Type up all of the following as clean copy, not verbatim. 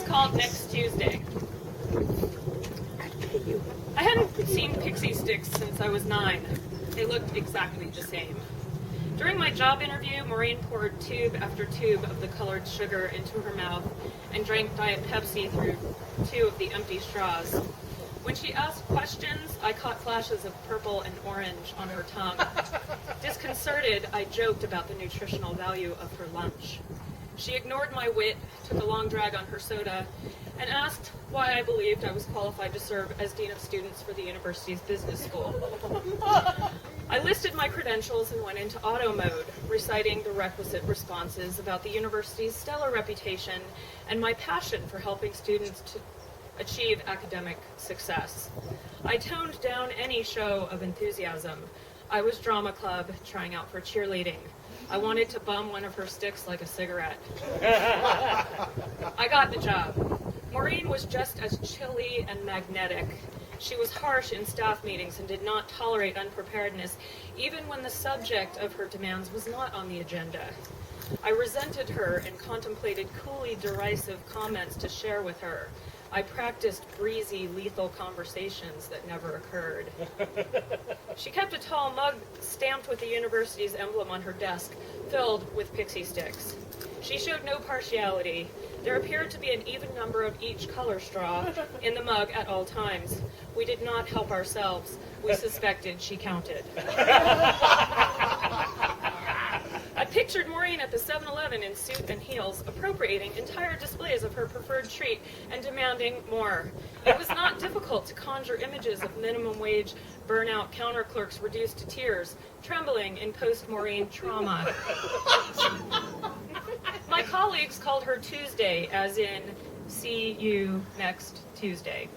It's called Next Tuesday. I hadn't seen pixie sticks since I was 9. They looked exactly the same. During my job interview, Maureen poured tube after tube of the colored sugar into her mouth and drank Diet Pepsi through 2 of the empty straws. When she asked questions, I caught flashes of purple and orange on her tongue. Disconcerted, I joked about the nutritional value of her lunch. She ignored my wit, took a long drag on her soda, and asked why I believed I was qualified to serve as Dean of Students for the university's business school. I listed my credentials and went into auto mode, reciting the requisite responses about the university's stellar reputation and my passion for helping students to achieve academic success. I toned down any show of enthusiasm. I was drama club, trying out for cheerleading. I wanted to bum one of her sticks like a cigarette. I got the job. Maureen was just as chilly and magnetic. She was harsh in staff meetings and did not tolerate unpreparedness, even when the subject of her demands was not on the agenda. I resented her and contemplated coolly derisive comments to share with her. I practiced breezy, lethal conversations that never occurred. She kept a tall mug stamped with the university's emblem on her desk, filled with pixie sticks. She showed no partiality. There appeared to be an even number of each color straw in the mug at all times. We did not help ourselves. We suspected she counted. I pictured Maureen at the 7-Eleven in suit and heels, appropriating entire displays of her preferred treat and demanding more. It was not difficult to conjure images of minimum wage burnout counter clerks reduced to tears, trembling in post-Maureen trauma. My colleagues called her Tuesday, as in, see you next Tuesday.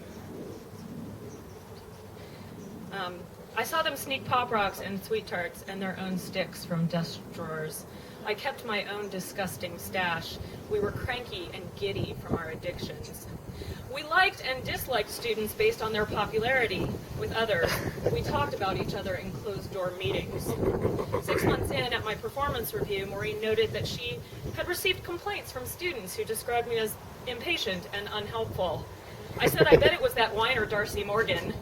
I saw them sneak Pop Rocks and Sweet Tarts and their own sticks from desk drawers. I kept my own disgusting stash. We were cranky and giddy from our addictions. We liked and disliked students based on their popularity with others. We talked about each other in closed-door meetings. 6 months in, at my performance review, Maureen noted that she had received complaints from students who described me as impatient and unhelpful. I said, I bet it was that whiner Darcy Morgan.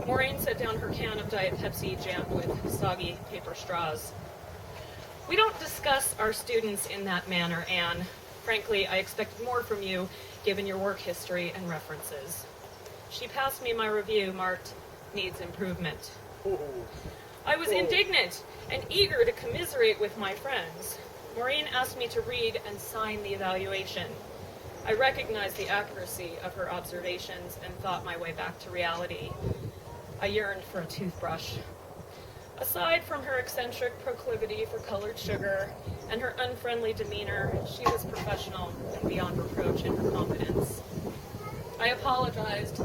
Maureen set down her can of Diet Pepsi jammed with soggy paper straws. We don't discuss our students in that manner, Anne. Frankly, I expected more from you, given your work history and references. She passed me my review marked, needs improvement. I was indignant and eager to commiserate with my friends. Maureen asked me to read and sign the evaluation. I recognized the accuracy of her observations and thought my way back to reality. I yearned for a toothbrush. Aside from her eccentric proclivity for colored sugar and her unfriendly demeanor, she was professional and beyond reproach in her competence. I apologized,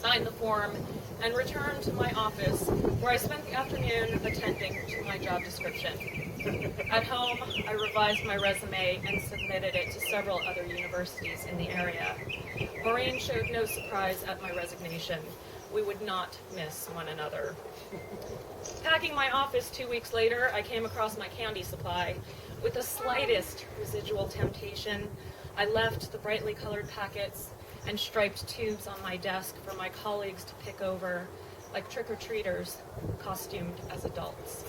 signed the form, and returned to my office, where I spent the afternoon attending to my job description. At home, I revised my resume and submitted it to several other universities in the area. Maureen showed no surprise at my resignation. We would not miss one another. Packing my office 2 weeks later, I came across my candy supply. With the slightest residual temptation, I left the brightly colored packets and striped tubes on my desk for my colleagues to pick over, like trick-or-treaters costumed as adults.